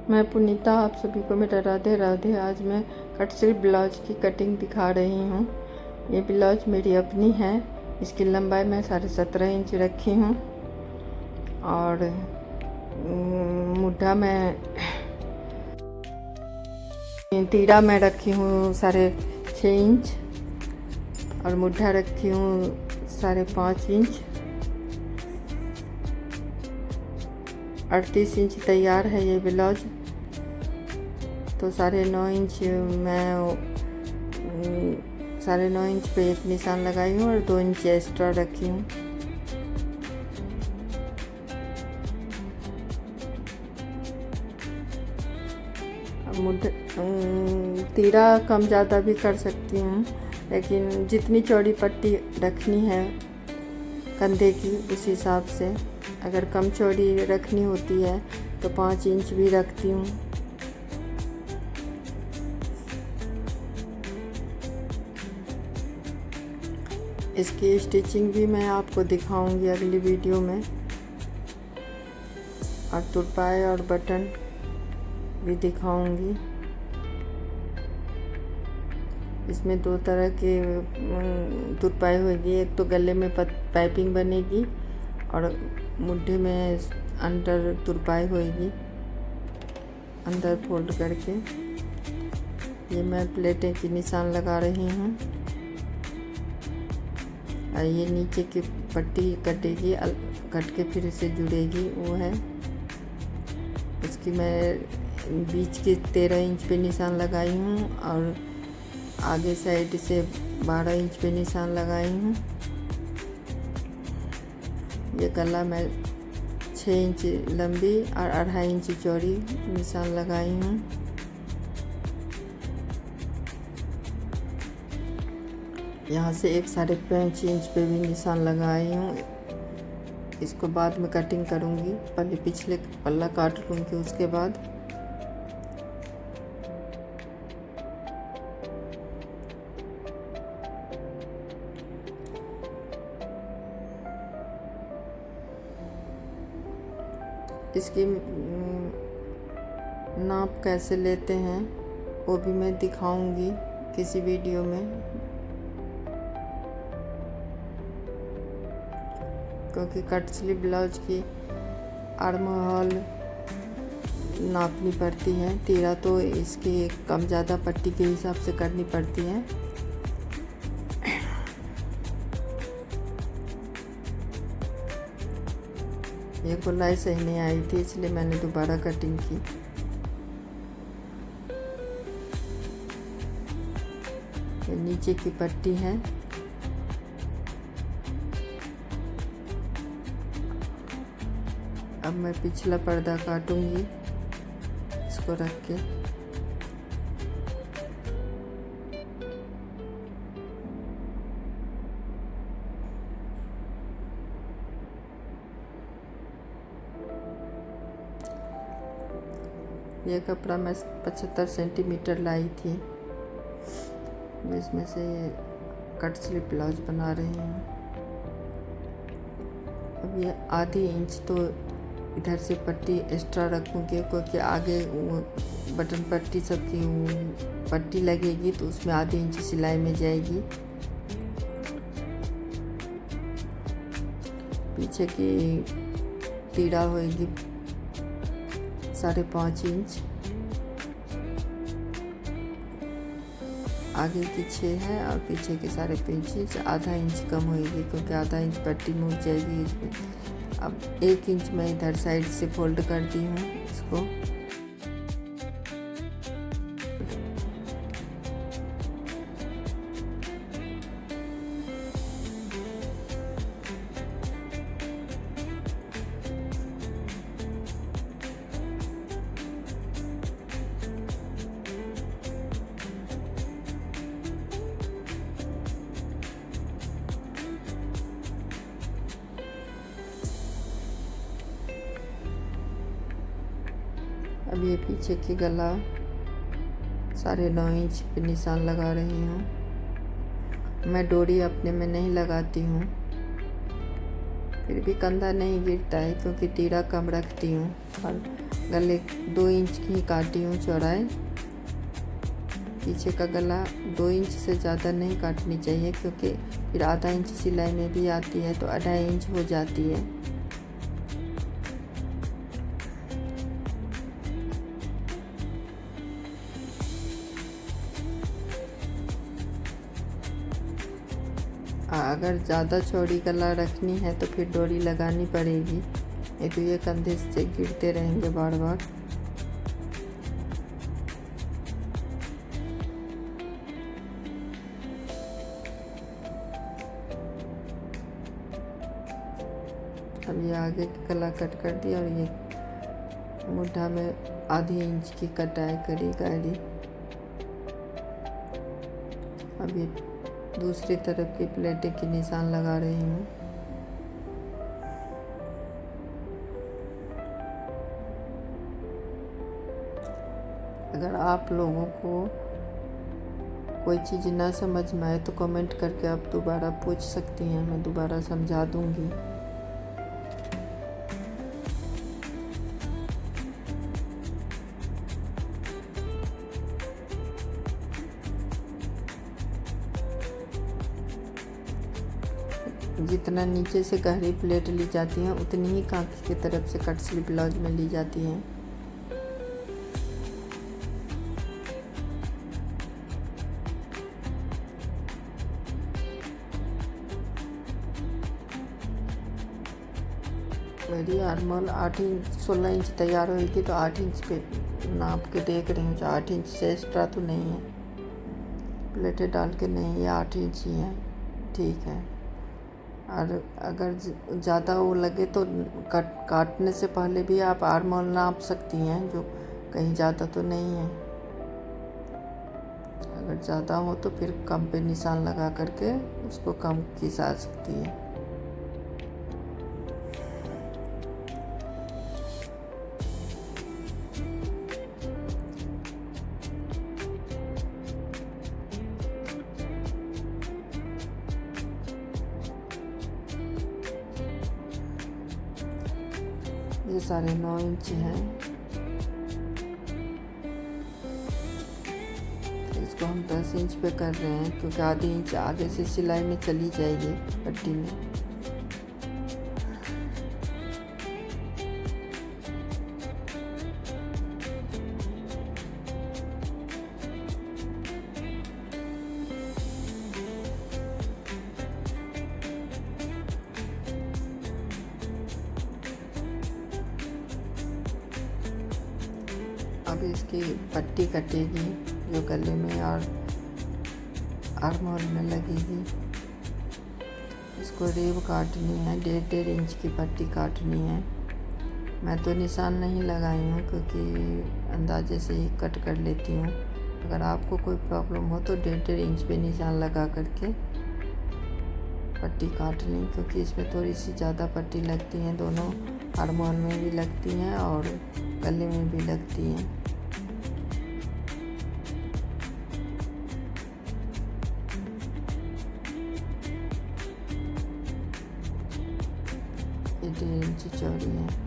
मैं पुनीता, आप सभी को मेरा राधे राधे। आज मैं कट स्लीव ब्लाउज की कटिंग दिखा रही हूँ। ये ब्लाउज मेरी अपनी है। इसकी लंबाई मैं 17.5 इंच रखी हूँ और मुड्ढा मैं तीरा मैं रखी हूँ 6.5 इंच और मुड्ढा रखी हूँ 5.5 इंच। 38 इंच तैयार है ये ब्लाउज। तो 9.5 इंच मैं 9.5 इंच पे एक निशान लगाई हूँ और 2 इंच एक्स्ट्रा रखी हूँ। तीरा कम ज़्यादा भी कर सकती हूँ, लेकिन जितनी चौड़ी पट्टी रखनी है कंधे की उस हिसाब से। अगर कम चौड़ी रखनी होती है तो 5 इंच भी रखती हूँ। इसकी स्टिचिंग भी मैं आपको दिखाऊंगी अगली वीडियो में, और तुरपाई और बटन भी दिखाऊंगी। इसमें 2 तरह के तुरपाई होगी। एक तो गले में पाइपिंग बनेगी और मुड्ढे में अंदर तुरपाई होगी, अंदर फोल्ड करके। ये मैं प्लेटें की निशान लगा रही हूँ और ये नीचे की पट्टी कटेगी, कट के फिर से जुड़ेगी, वो है। इसकी मैं बीच के 13 इंच पे निशान लगाई हूँ और आगे साइड से 12 इंच पे निशान लगाई हूँ। ये गला मैं 6 इंच लंबी और 2.5 इंच चौड़ी निशान लगाई हूँ। यहाँ से एक 5.5 इंच पे भी निशान लगाई हूँ। इसको बाद में कटिंग करूँगी, पहले पिछले पल्ला काट लूँगी, उसके बाद इसकी नाप कैसे लेते हैं वो भी मैं दिखाऊंगी किसी वीडियो में, क्योंकि कट स्लीव ब्लाउज की आर्म होल नापनी पड़ती है। तीरा तो इसकी कम ज़्यादा पट्टी के हिसाब से करनी पड़ती है। ये गोलाई सही नहीं आई थी, इसलिए मैंने दोबारा कटिंग की। ये नीचे की पट्टी है। अब मैं पिछला पर्दा काटूंगी इसको रख के। ये कपड़ा मैं 75 सेंटीमीटर लाई थी, जिसमें से ये कट स्लीव ब्लाउज बना रही हूँ। अब ये आधी इंच तो इधर से पट्टी एक्स्ट्रा रखूँगी, क्योंकि आगे बटन पट्टी सबकी पट्टी लगेगी तो उसमें आधी इंच सिलाई में जाएगी। पीछे की तीरा होगी 5.5 इंच, आगे की 6 है और पीछे की 5.5 इंच। आधा इंच कम होगी क्योंकि आधा इंच पट्टी मुड़ जाएगी इसमें। अब 1 इंच मैं इधर साइड से फोल्ड करती हूँ इसको। अब ये पीछे की गला 9.5 इंच पे निशान लगा रही हूँ। मैं डोरी अपने में नहीं लगाती हूँ, फिर भी कंधा नहीं गिरता है क्योंकि तीरा कम रखती हूँ और गले 2 इंच की काटी हूँ चौड़ाई। पीछे का गला 2 इंच से ज़्यादा नहीं काटनी चाहिए, क्योंकि फिर आधा इंच सिलाई में भी आती है तो 2.5 इंच हो जाती है। अगर ज़्यादा चौड़ी गला रखनी है तो फिर डोरी लगानी पड़ेगी, नहीं तो ये कंधे से गिरते रहेंगे बार बार। अब ये आगे की गला कट कर दिया और ये मुद्दा में आधी इंच की कटाई करी गाड़ी। अब ये दूसरी तरफ की प्लेटें की निशान लगा रही हूँ। अगर आप लोगों को कोई चीज़ ना समझ में आए तो कमेंट करके आप दोबारा पूछ सकती हैं, मैं दोबारा समझा दूँगी। जितना नीचे से गहरी प्लेट ली जाती है उतनी ही कांखे की तरफ से कट स्लीव ब्लाउज में ली जाती है। मेरी आर्मोल 8 इंच 16 इंच तैयार होगी, तो 8 इंच पे नाप के देख रही हूँ। 8 इंच से एक्स्ट्रा तो नहीं है, प्लेटें डाल के नहीं, ये 8 इंच ही है, ठीक है। और अगर ज़्यादा वो लगे तो काटने से पहले भी आप आर्मोल नाप सकती हैं, जो कहीं ज़्यादा तो नहीं है। अगर ज़्यादा हो तो फिर कम पे निशान लगा करके उसको कम खिंचा सकती है। ये 9.5 इंच है। इसको हम 10 इंच पे कर रहे हैं, क्योंकि आधी इंच आगे से सिलाई में चली जाएगी पट्टी में। अब इसकी पट्टी कटेगी जो गले में और आर्महोल में लगेगी। इसको रेब काटनी है, 1.5 इंच की पट्टी काटनी है। मैं तो निशान नहीं लगाई हूँ, क्योंकि अंदाजे से ही कट कर लेती हूँ। अगर आपको कोई प्रॉब्लम हो तो 1.5 इंच पे निशान लगा करके पट्टी काटनी, क्योंकि इसमें थोड़ी सी ज़्यादा पट्टी लगती हैं। दोनों आर्महोल में भी लगती हैं और गले में भी लगती हैं। ये 1.5 इंच चौड़ी है।